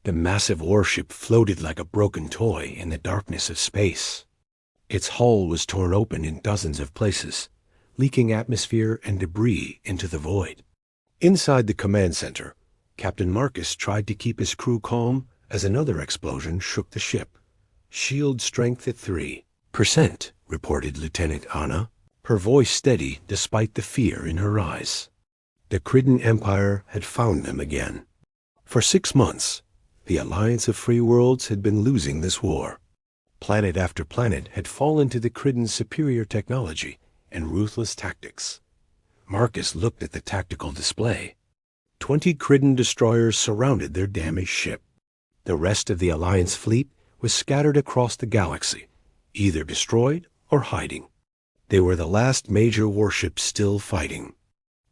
The massive warship floated like a broken toy in the darkness of space. Its hull was torn open in dozens of places, leaking atmosphere and debris into the void. Inside the command center, Captain Marcus tried to keep his crew calm as another explosion shook the ship. "Shield strength at 3%, reported Lieutenant Anna, her voice steady despite the fear in her eyes. The Cridden Empire had found them again. For 6 months, the Alliance of Free Worlds had been losing this war. Planet after planet had fallen to the Cridden's superior technology and ruthless tactics. Marcus looked at the tactical display. 20 Cridden destroyers surrounded their damaged ship. The rest of the Alliance fleet was scattered across the galaxy, either destroyed or hiding. They were the last major warships still fighting.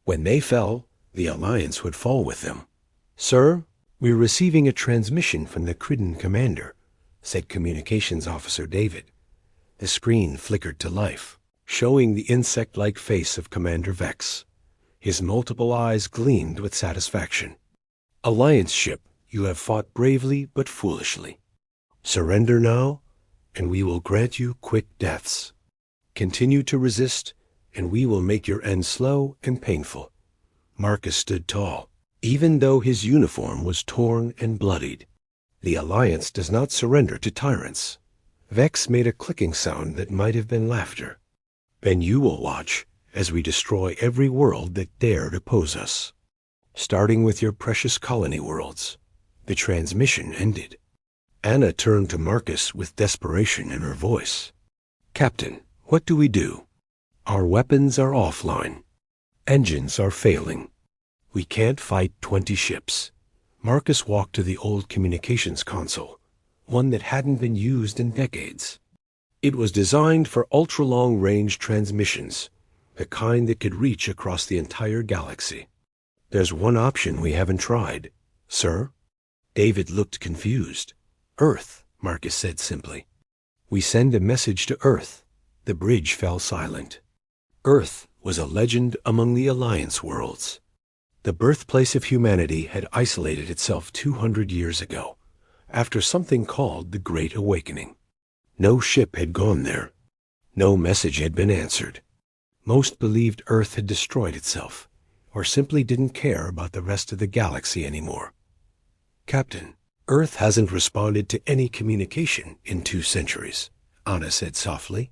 When they fell, the Alliance would fall with them. "Sir, we're receiving a transmission from the Cridden commander," said Communications Officer David. The screen flickered to life, showing the insect-like face of Commander Vex. His multiple eyes gleamed with satisfaction. "Alliance ship, you have fought bravely but foolishly. Surrender now, and we will grant you quick deaths. Continue to resist, and we will make your end slow and painful." Marcus stood tall, even though his uniform was torn and bloodied. "The Alliance does not surrender to tyrants." Vex made a clicking sound that might have been laughter. "Then you will watch as we destroy every world that dared oppose us. Starting with your precious colony worlds." The transmission ended. Anna turned to Marcus with desperation in her voice. "Captain, what do we do? Our weapons are offline. Engines are failing. We can't fight 20 ships." Marcus walked to the old communications console, one that hadn't been used in decades. It was designed for ultra-long-range transmissions, the kind that could reach across the entire galaxy. "There's one option we haven't tried, sir." David looked confused. "Earth," Marcus said simply. "We send a message to Earth." The bridge fell silent. Earth was a legend among the Alliance worlds. The birthplace of humanity had isolated itself 200 years ago, after something called the Great Awakening. No ship had gone there. No message had been answered. Most believed Earth had destroyed itself, or simply didn't care about the rest of the galaxy anymore. "Captain, Earth hasn't responded to any communication in 2 centuries, Anna said softly.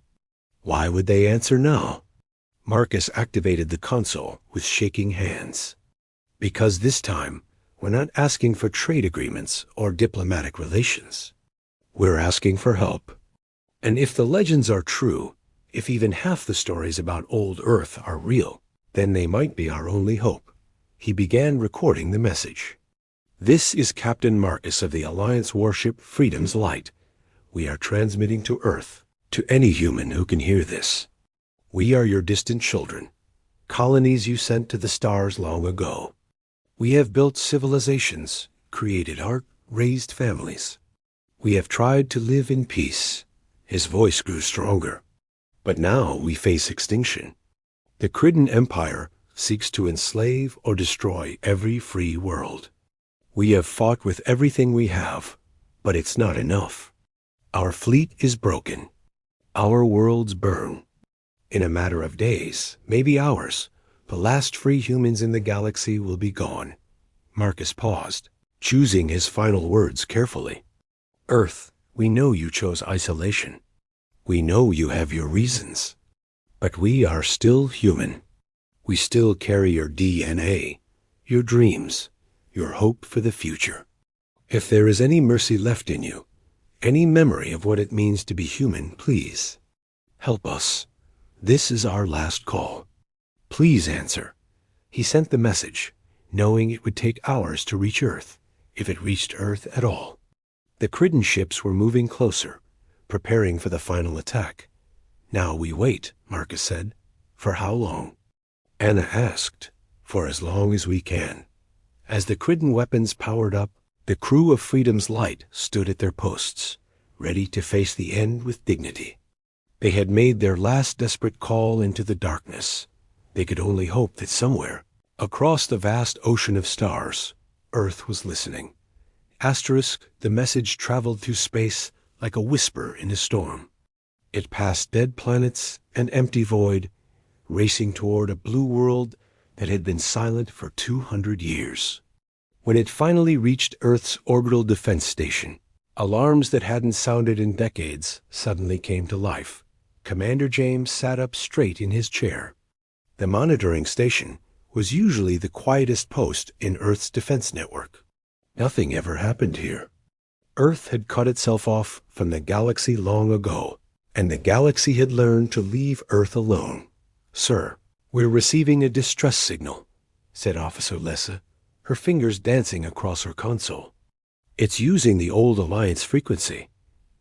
"Why would they answer now?" Marcus activated the console with shaking hands. "Because this time, we're not asking for trade agreements or diplomatic relations. We're asking for help. And if the legends are true, if even half the stories about old Earth are real, then they might be our only hope." He began recording the message. "This is Captain Marcus of the Alliance warship Freedom's Light. We are transmitting to Earth, to any human who can hear this. We are your distant children, colonies you sent to the stars long ago. We have built civilizations, created art, raised families. We have tried to live in peace." His voice grew stronger. "But now we face extinction. The Cridden Empire seeks to enslave or destroy every free world. We have fought with everything we have, but it's not enough. Our fleet is broken. Our worlds burn. In a matter of days, maybe hours, the last free humans in the galaxy will be gone." Marcus paused, choosing his final words carefully. "Earth, we know you chose isolation. We know you have your reasons. But we are still human. We still carry your DNA, your dreams, your hope for the future. If there is any mercy left in you, any memory of what it means to be human, please help us. This is our last call. Please answer." He sent the message, knowing it would take hours to reach Earth, if it reached Earth at all. The Cridden ships were moving closer, preparing for the final attack. "Now we wait," Marcus said. "For how long?" Anna asked. "For as long as we can." As the Cridden weapons powered up, the crew of Freedom's Light stood at their posts, ready to face the end with dignity. They had made their last desperate call into the darkness. They could only hope that somewhere, across the vast ocean of stars, Earth was listening. The message traveled through space like a whisper in a storm. It passed dead planets and empty void, racing toward a blue world that had been silent for 200 years. When it finally reached Earth's orbital defense station, alarms that hadn't sounded in decades suddenly came to life. Commander James sat up straight in his chair. The monitoring station was usually the quietest post in Earth's defense network. Nothing ever happened here. Earth had cut itself off from the galaxy long ago, and the galaxy had learned to leave Earth alone. "Sir, we're receiving a distress signal," said Officer Lessa, her fingers dancing across her console. "It's using the old Alliance frequency."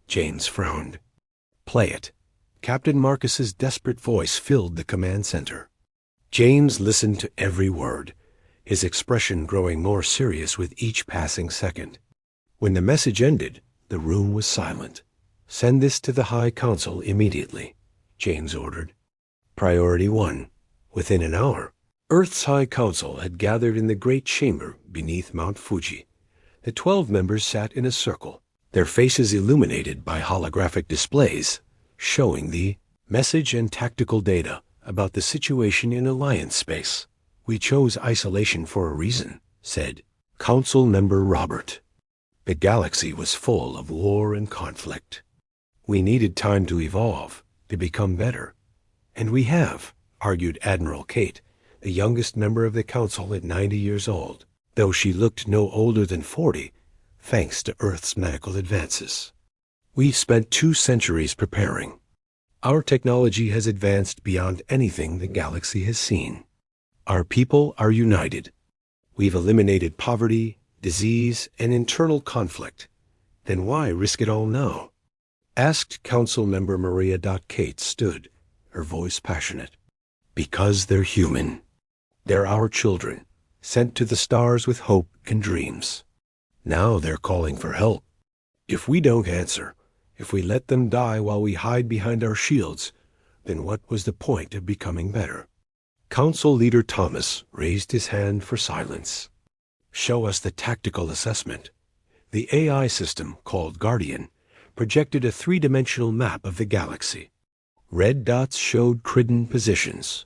James frowned. "Play it." Captain Marcus's desperate voice filled the command center. James listened to every word, his expression growing more serious with each passing second. When the message ended, the room was silent. "Send this to the High Council immediately," James ordered. Priority 1. Within an hour, Earth's High Council had gathered in the great chamber beneath Mount Fuji. The 12 members sat in a circle, their faces illuminated by holographic displays showing the message and tactical data about the situation in Alliance space. "We chose isolation for a reason," said Council Member Robert. "The galaxy was full of war and conflict. We needed time to evolve, to become better. And we have," argued Admiral Kate, the youngest member of the Council at 90 years old, though she looked no older than 40, thanks to Earth's medical advances. "We've spent 2 centuries preparing. Our technology has advanced beyond anything the galaxy has seen. Our people are united. We've eliminated poverty, disease, and internal conflict. Then why risk it all now?" Asked Council Member Maria. Kate stood, her voice passionate. "Because they're human. They're our children, sent to the stars with hope and dreams. Now they're calling for help. If we don't answer, if we let them die while we hide behind our shields, then what was the point of becoming better?" Council Leader Thomas raised his hand for silence. "Show us the tactical assessment." The AI system, called Guardian, projected a 3-dimensional map of the galaxy. Red dots showed Cridden positions.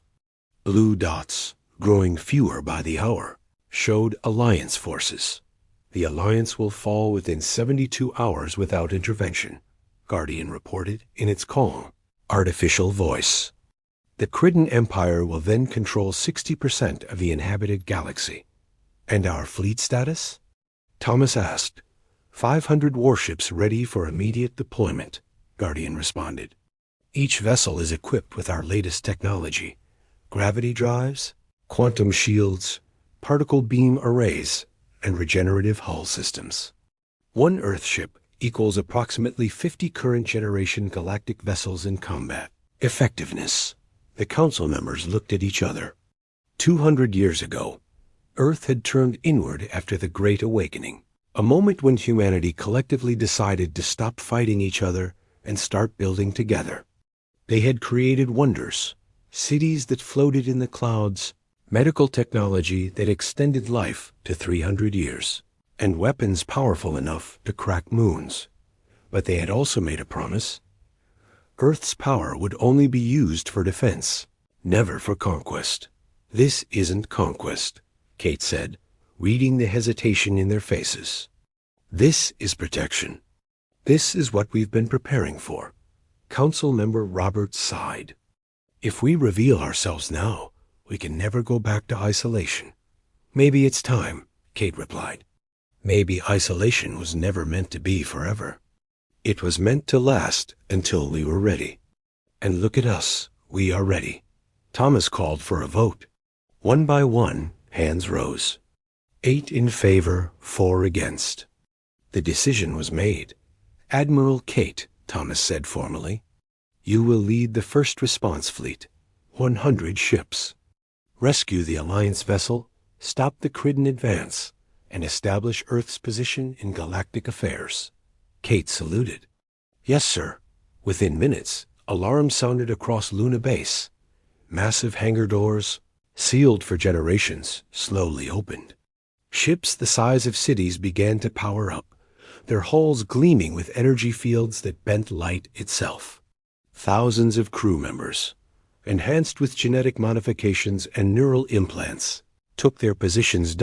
Blue dots, growing fewer by the hour, showed Alliance forces. "The Alliance will fall within 72 hours without intervention," Guardian reported in its calm, artificial voice. "The Cridden Empire will then control 60% of the inhabited galaxy." "And our fleet status?" Thomas asked. 500 warships ready for immediate deployment," Guardian responded. "Each vessel is equipped with our latest technology: gravity drives, quantum shields, particle beam arrays, and regenerative hull systems. One Earthship equals approximately 50 current-generation galactic vessels in combat. Effectiveness." The Council members looked at each other. 200 years ago, Earth had turned inward after the Great Awakening, a moment when humanity collectively decided to stop fighting each other and start building together. They had created wonders, cities that floated in the clouds, medical technology that extended life to 300 years, and weapons powerful enough to crack moons. But they had also made a promise. Earth's power would only be used for defense, never for conquest. "This isn't conquest," Kate said, reading the hesitation in their faces. "This is protection. This is what we've been preparing for." Council Member Roberts sighed. "If we reveal ourselves now, we can never go back to isolation." "Maybe it's time," Kate replied. "Maybe isolation was never meant to be forever. It was meant to last until we were ready. And look at us, we are ready." Thomas called for a vote. One by one, hands rose. 8 in favor, 4 against. The decision was made. "Admiral Kate," Thomas said formally, "you will lead the first response fleet, 100 ships. Rescue the Alliance vessel, stop the Cridden advance, and establish Earth's position in galactic affairs." Kate saluted. "Yes, sir." Within minutes, alarms sounded across Luna Base. Massive hangar doors, sealed for generations, slowly opened. Ships the size of cities began to power up, their hulls gleaming with energy fields that bent light itself. Thousands of crew members, enhanced with genetic modifications and neural implants, took their positions.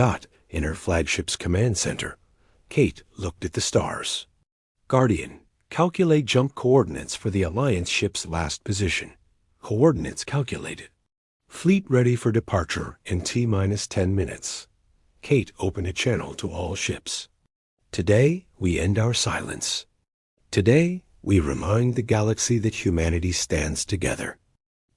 In her flagship's command center, Kate looked at the stars. Guardian, calculate jump coordinates for the Alliance ship's last position. Coordinates calculated. Fleet ready for departure in T-minus 10 minutes. Kate opened a channel to all ships. Today, we end our silence. Today, we remind the galaxy that humanity stands together.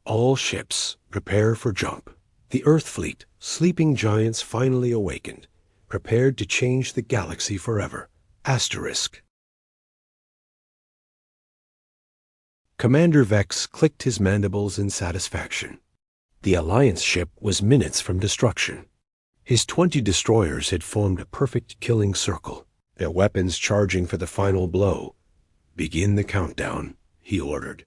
All ships, prepare for jump. The Earth fleet, sleeping giants finally awakened, prepared to change the galaxy forever. Asterisk. Commander Vex clicked his mandibles in satisfaction. The Alliance ship was minutes from destruction. His 20 destroyers had formed a perfect killing circle, their weapons charging for the final blow. Begin the countdown, he ordered.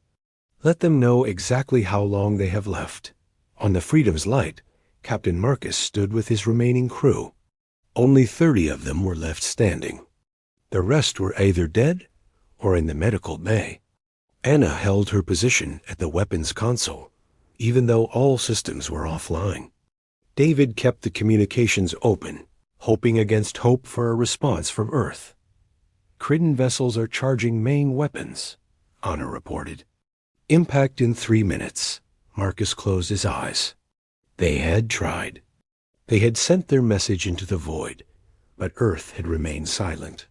Let them know exactly how long they have left. On the Freedom's Light, Captain Marcus stood with his remaining crew. Only 30 of them were left standing. The rest were either dead or in the medical bay. Anna held her position at the weapons console, even though all systems were offline. David kept the communications open, hoping against hope for a response from Earth. Cridden vessels are charging main weapons, Anna reported. Impact in 3 minutes. Marcus closed his eyes. They had tried. They had sent their message into the void, but Earth had remained silent.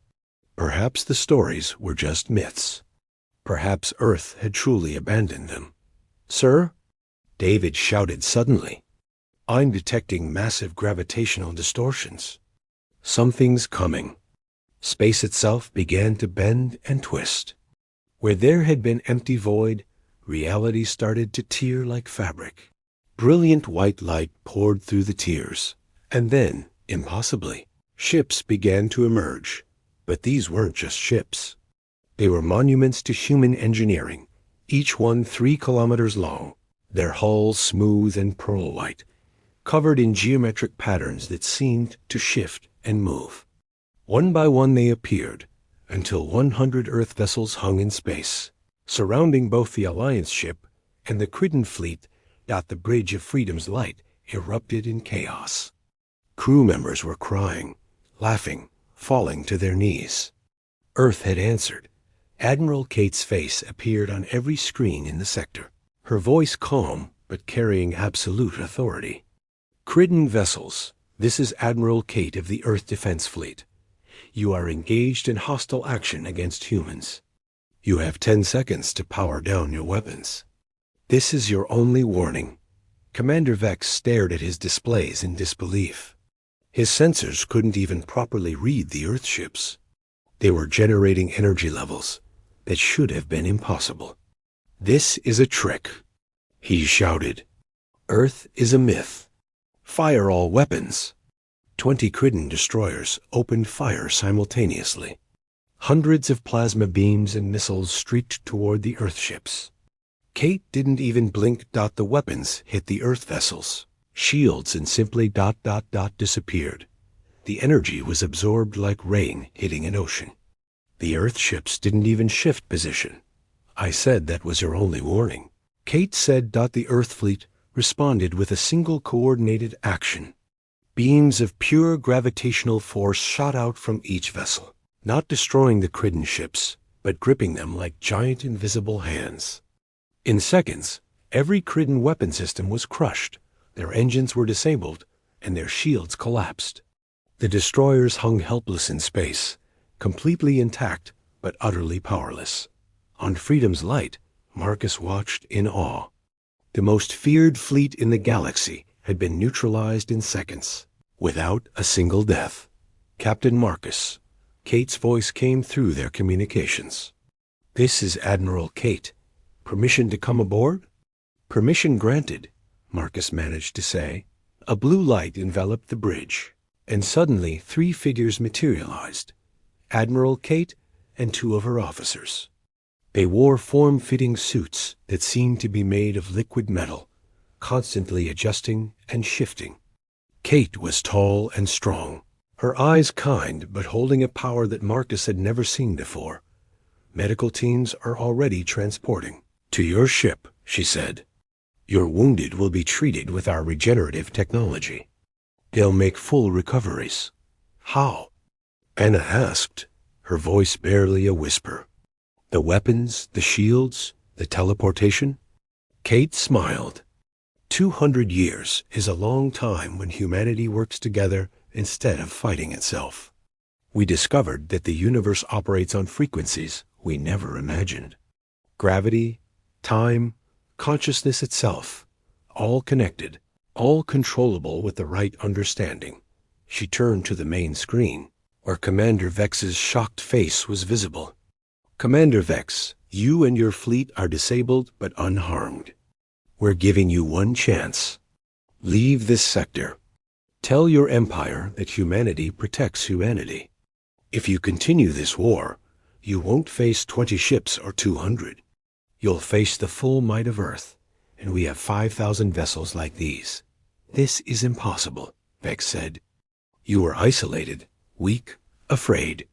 Perhaps the stories were just myths. Perhaps Earth had truly abandoned them. Sir? David shouted suddenly. I'm detecting massive gravitational distortions. Something's coming. Space itself began to bend and twist. Where there had been empty void, reality started to tear like fabric. Brilliant white light poured through the tears, and then, impossibly, ships began to emerge. But these weren't just ships. They were monuments to human engineering, each one 3 kilometers long, their hulls smooth and pearl white, covered in geometric patterns that seemed to shift and move. One by one they appeared, until 100 Earth vessels hung in space, surrounding both the Alliance ship and the Cridden fleet. The Bridge of Freedom's Light erupted in chaos. Crew members were crying, laughing, falling to their knees. Earth had answered. Admiral Kate's face appeared on every screen in the sector, her voice calm but carrying absolute authority. Cridden vessels, this is Admiral Kate of the Earth Defense Fleet. You are engaged in hostile action against humans. You have 10 seconds to power down your weapons. This is your only warning. Commander Vex stared at his displays in disbelief. His sensors couldn't even properly read the Earth ships. They were generating energy levels that should have been impossible. This is a trick, he shouted. Earth is a myth. Fire all weapons. 20 Cridden destroyers opened fire simultaneously. Hundreds of plasma beams and missiles streaked toward the Earth ships. Kate didn't even blink. The weapons hit the Earth vessels. Shields and simply disappeared. The energy was absorbed like rain hitting an ocean. The Earth ships didn't even shift position. I said that was your only warning. Kate said. The Earth fleet responded with a single coordinated action. Beams of pure gravitational force shot out from each vessel, not destroying the Cridden ships, but gripping them like giant invisible hands. In seconds, every Cridden weapon system was crushed, their engines were disabled, and their shields collapsed. The destroyers hung helpless in space, completely intact but utterly powerless. On Freedom's Light, Marcus watched in awe. The most feared fleet in the galaxy had been neutralized in seconds, without a single death. Captain Marcus, Kate's voice came through their communications. This is Admiral Kate. Permission to come aboard? Permission granted, Marcus managed to say. A blue light enveloped the bridge, and suddenly 3 figures materialized. Admiral Kate and 2 of her officers. They wore form-fitting suits that seemed to be made of liquid metal, constantly adjusting and shifting. Kate was tall and strong, her eyes kind but holding a power that Marcus had never seen before. "Medical teams are already transporting. To your ship," she said. "Your wounded will be treated with our regenerative technology. They'll make full recoveries." "How?" Anna asked, her voice barely a whisper. "The weapons, the shields, the teleportation?" Kate smiled. 200 years is a long time when humanity works together instead of fighting itself. We discovered that the universe operates on frequencies we never imagined. Gravity, time, consciousness itself, all connected, all controllable with the right understanding. She turned to the main screen, where Commander Vex's shocked face was visible. "Commander Vex, you and your fleet are disabled but unharmed. We're giving you one chance. Leave this sector. Tell your empire that humanity protects humanity. If you continue this war, you won't face 20 ships or 200. You'll face the full might of Earth, and we have 5,000 vessels like these." "This is impossible," Vex said. "You were isolated, weak, afraid."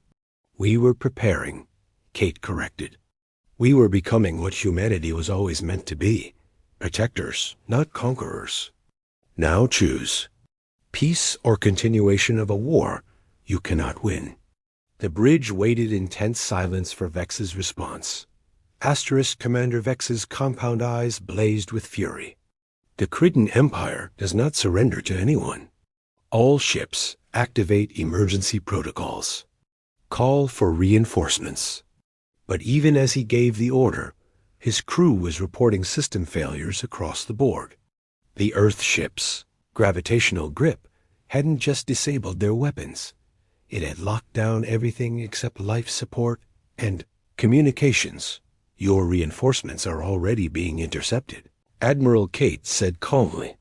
"We were preparing," Kate corrected. "We were becoming what humanity was always meant to be. Protectors, not conquerors. Now choose. Peace or continuation of a war you cannot win." The bridge waited in tense silence for Vex's response. Commander Vex's compound eyes blazed with fury. "The Khridden Empire does not surrender to anyone. All ships activate emergency protocols. Call for reinforcements." But even as he gave the order, his crew was reporting system failures across the board. The Earth ships' gravitational grip hadn't just disabled their weapons. It had locked down everything except life support and communications. "Your reinforcements are already being intercepted," Admiral Kate said calmly.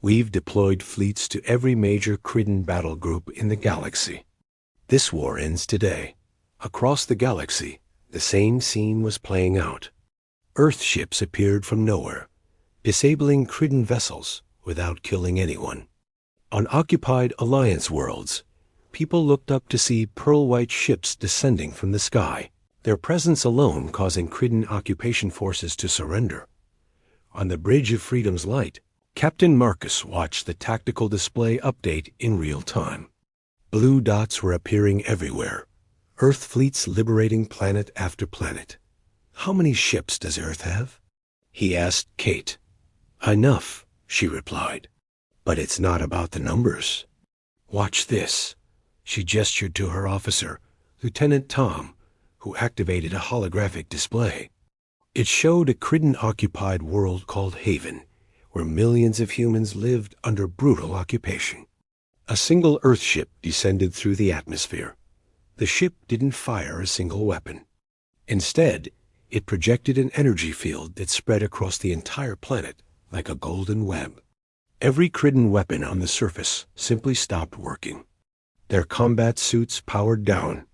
"We've deployed fleets to every major Khridden battle group in the galaxy. This war ends today." Across the galaxy, the same scene was playing out. Earth ships appeared from nowhere, disabling Khridden vessels without killing anyone. On occupied Alliance worlds, people looked up to see pearl-white ships descending from the sky, their presence alone causing Khridden occupation forces to surrender. On the Bridge of Freedom's Light, Captain Marcus watched the tactical display update in real time. Blue dots were appearing everywhere, Earth fleets liberating planet after planet. "How many ships does Earth have?" he asked Kate. "Enough," she replied. "But it's not about the numbers. Watch this." She gestured to her officer, Lieutenant Tom, who activated a holographic display. It showed a Khridden-occupied world called Haven, where millions of humans lived under brutal occupation. A single Earthship descended through the atmosphere. The ship didn't fire a single weapon. Instead, it projected an energy field that spread across the entire planet like a golden web. Every Khridden weapon on the surface simply stopped working. Their combat suits powered down.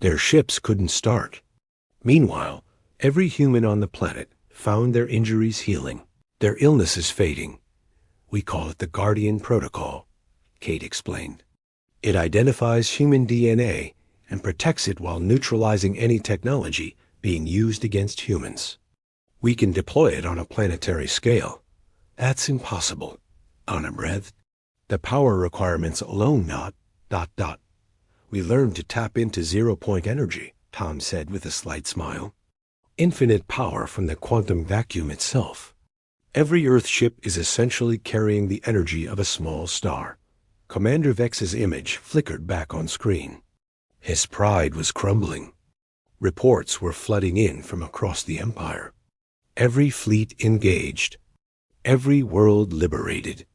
Their ships couldn't start. Meanwhile, every human on the planet found their injuries healing, their illnesses fading. "We call it the Guardian Protocol," Kate explained. "It identifies human DNA and protects it while neutralizing any technology being used against humans. We can deploy it on a planetary scale." "That's impossible," Anna breathed. "The power requirements alone not... ... We learned to tap into zero-point energy," Tom said with a slight smile. "Infinite power from the quantum vacuum itself. Every Earth ship is essentially carrying the energy of a small star." Commander Vex's image flickered back on screen. His pride was crumbling. Reports were flooding in from across the Empire. Every fleet engaged. Every world liberated.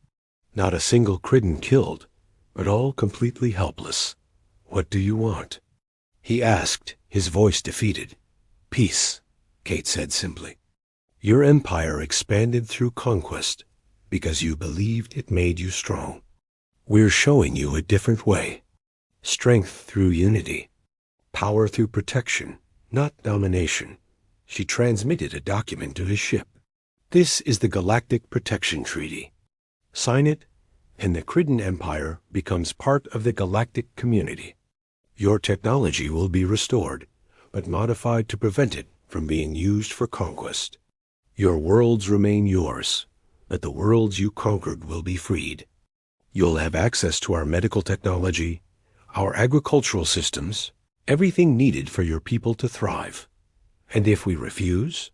Not a single Khridden killed, but all completely helpless. "What do you want?" he asked, his voice defeated. "Peace," Kate said simply. "Your empire expanded through conquest because you believed it made you strong. We're showing you a different way. Strength through unity. Power through protection, not domination." She transmitted a document to his ship. "This is the Galactic Protection Treaty. Sign it, and the Cridden Empire becomes part of the galactic community. Your technology will be restored, but modified to prevent it from being used for conquest. Your worlds remain yours, but the worlds you conquered will be freed. You'll have access to our medical technology, our agricultural systems, everything needed for your people to thrive. And if we refuse,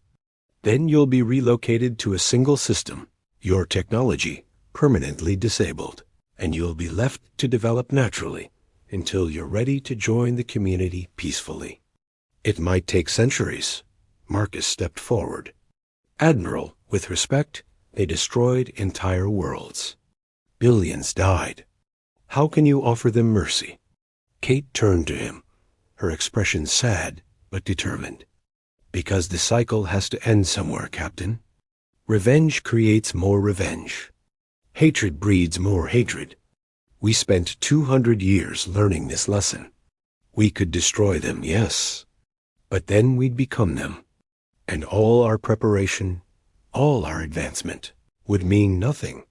then you'll be relocated to a single system, your technology permanently disabled, and you'll be left to develop naturally until you're ready to join the community peacefully. It might take centuries. Marcus stepped forward. Admiral, with respect, they destroyed entire worlds. Billions died. How can you offer them mercy? Kate turned to him, her expression sad but determined. Because the cycle has to end somewhere, Captain. Revenge creates more revenge. Hatred breeds more hatred. We spent 200 years learning this lesson. We could destroy them, yes, but then we'd become them. And all our preparation, all our advancement, would mean nothing.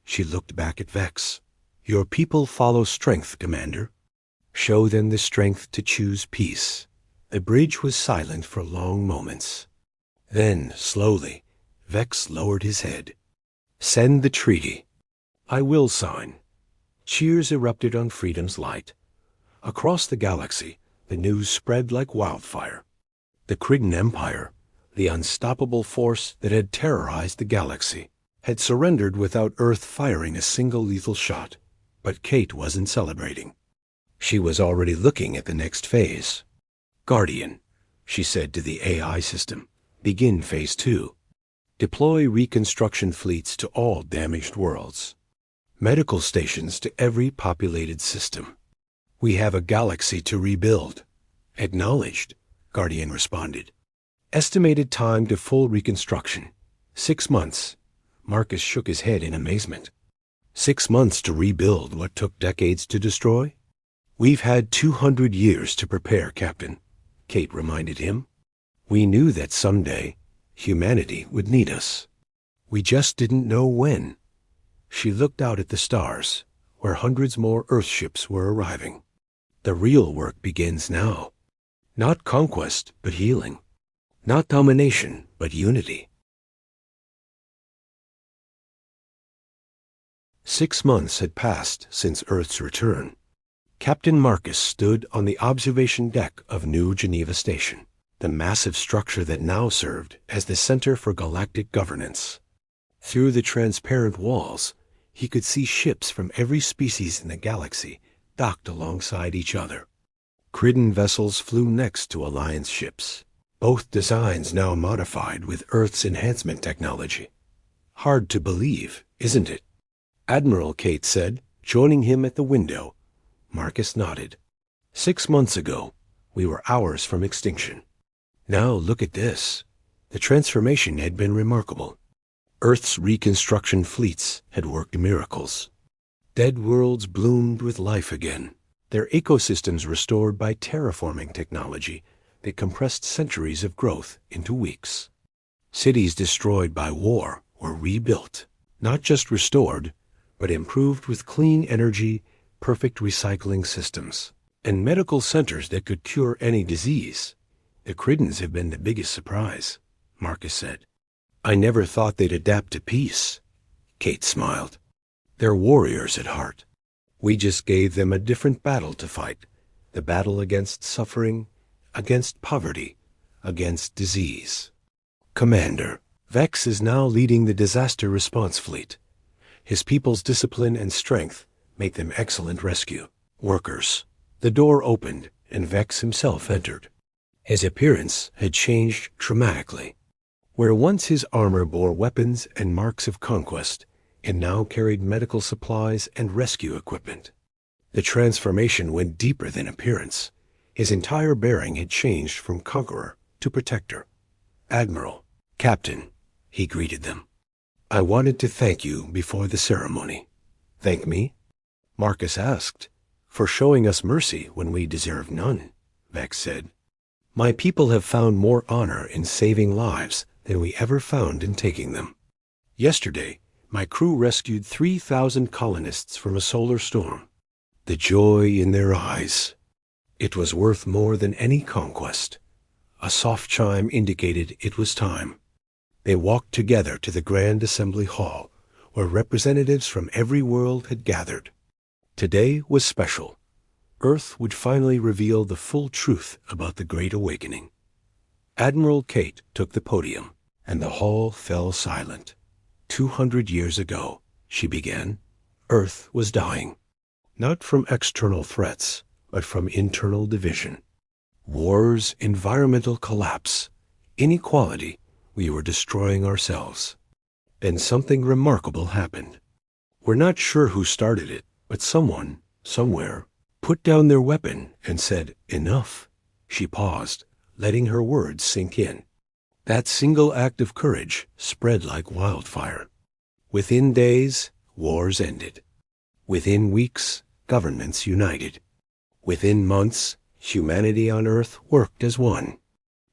She looked back at Vex. Your people follow strength, Commander. Show them the strength to choose peace. The bridge was silent for long moments. Then, slowly, Vex lowered his head. Send the treaty. I will sign. Cheers erupted on Freedom's light. Across the galaxy, the news spread like wildfire. The Cridden Empire, the unstoppable force that had terrorized the galaxy, had surrendered without Earth firing a single lethal shot. But Kate wasn't celebrating. She was already looking at the next phase. Guardian, she said to the AI system, begin Phase 2. Deploy reconstruction fleets to all damaged worlds. Medical stations to every populated system. We have a galaxy to rebuild. Acknowledged, Guardian responded. Estimated time to full reconstruction, 6 months. Marcus shook his head in amazement. 6 months to rebuild what took decades to destroy? We've had 200 years to prepare, Captain, Kate reminded him. We knew that someday humanity would need us. We just didn't know when. She looked out at the stars, where hundreds more Earthships were arriving. The real work begins now. Not conquest, but healing. Not domination, but unity. 6 months had passed since Earth's return. Captain Marcus stood on the observation deck of New Geneva Station, the massive structure that now served as the center for galactic governance. Through the transparent walls, he could see ships from every species in the galaxy docked alongside each other. Cridden vessels flew next to Alliance ships, both designs now modified with Earth's enhancement technology. Hard to believe, isn't it? Admiral, Kate said, joining him at the window. Marcus nodded. 6 months ago, we were hours from extinction. Now look at this. The transformation had been remarkable. Earth's reconstruction fleets had worked miracles. Dead worlds bloomed with life again, their ecosystems restored by terraforming technology that compressed centuries of growth into weeks. Cities destroyed by war were rebuilt, not just restored, but improved with clean energy, perfect recycling systems, and medical centers that could cure any disease. The Criddens have been the biggest surprise, Marcus said. I never thought they'd adapt to peace. Kate smiled. They're warriors at heart. We just gave them a different battle to fight. The battle against suffering, against poverty, against disease. Commander, Vex is now leading the disaster response fleet. His people's discipline and strength make them excellent rescue workers. The door opened, and Vex himself entered. His appearance had changed dramatically. Where once his armor bore weapons and marks of conquest, it now carried medical supplies and rescue equipment. The transformation went deeper than appearance. His entire bearing had changed from conqueror to protector. Admiral, Captain, he greeted them. I wanted to thank you before the ceremony. Thank me? Marcus asked. For showing us mercy when we deserve none, Vex said. My people have found more honor in saving lives than we ever found in taking them. Yesterday, My crew rescued 3,000 colonists from a solar storm. The joy in their eyes. It was worth more than any conquest. A soft chime indicated it was time. They walked together to the Grand Assembly Hall, where representatives from every world had gathered. Today was special. Earth would finally reveal the full truth about the Great Awakening. Admiral Kate took the podium, and the hall fell silent. 200 years ago, she began, Earth was dying. Not from external threats, but from internal division. Wars, environmental collapse, inequality. We were destroying ourselves. Then something remarkable happened. We're not sure who started it, but someone, somewhere, put down their weapon and said, enough. She paused, letting her words sink in. That single act of courage spread like wildfire. Within days, wars ended. Within weeks, governments united. Within months, humanity on Earth worked as one.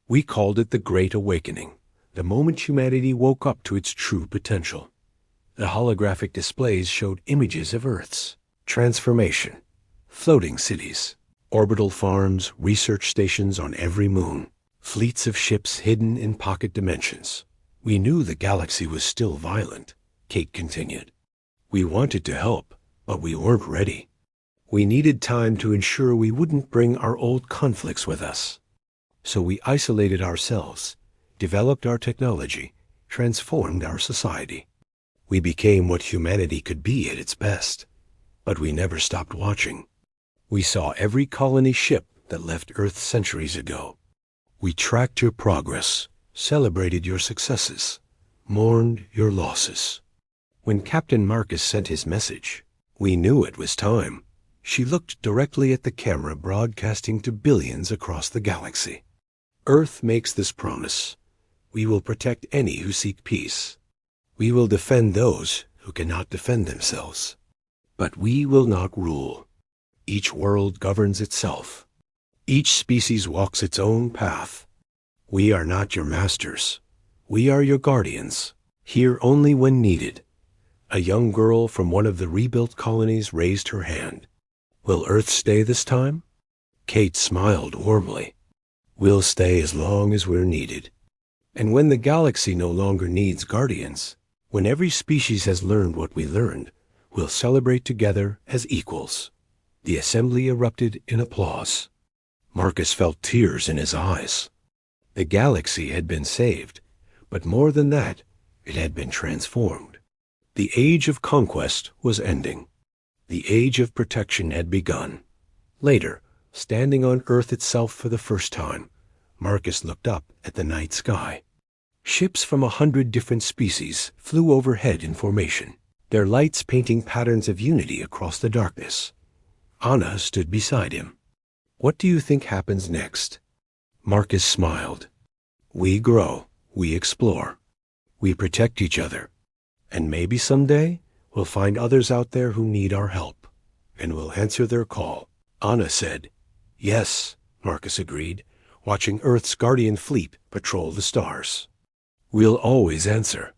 We called it the Great Awakening, the moment humanity woke up to its true potential. The holographic displays showed images of Earth's transformation, floating cities, orbital farms, research stations on every moon, fleets of ships hidden in pocket dimensions. We knew the galaxy was still violent, Kate continued. We wanted to help, but we weren't ready. We needed time to ensure we wouldn't bring our old conflicts with us. So we isolated ourselves, developed our technology, transformed our society. We became what humanity could be at its best. But we never stopped watching. We saw every colony ship that left Earth centuries ago. We tracked your progress, celebrated your successes, mourned your losses. When Captain Marcus sent his message, we knew it was time. She looked directly at the camera broadcasting to billions across the galaxy. Earth makes this promise. We will protect any who seek peace. We will defend those who cannot defend themselves. But we will not rule. Each world governs itself. Each species walks its own path. We are not your masters. We are your guardians, here only when needed. A young girl from one of the rebuilt colonies raised her hand. Will Earth stay this time? Kate smiled warmly. We'll stay as long as we're needed. And when the galaxy no longer needs guardians, when every species has learned what we learned, we'll celebrate together as equals. The assembly erupted in applause. Marcus felt tears in his eyes. The galaxy had been saved, but more than that, it had been transformed. The age of conquest was ending. The age of protection had begun. Later, standing on Earth itself for the first time, Marcus looked up at the night sky. Ships from 100 different species flew overhead in formation, their lights painting patterns of unity across the darkness. Anna stood beside him. What do you think happens next? Marcus smiled. We grow, we explore, we protect each other, and maybe someday we'll find others out there who need our help, and we'll answer their call. Anna said, Yes, Marcus agreed, watching Earth's guardian fleet patrol the stars. We'll always answer.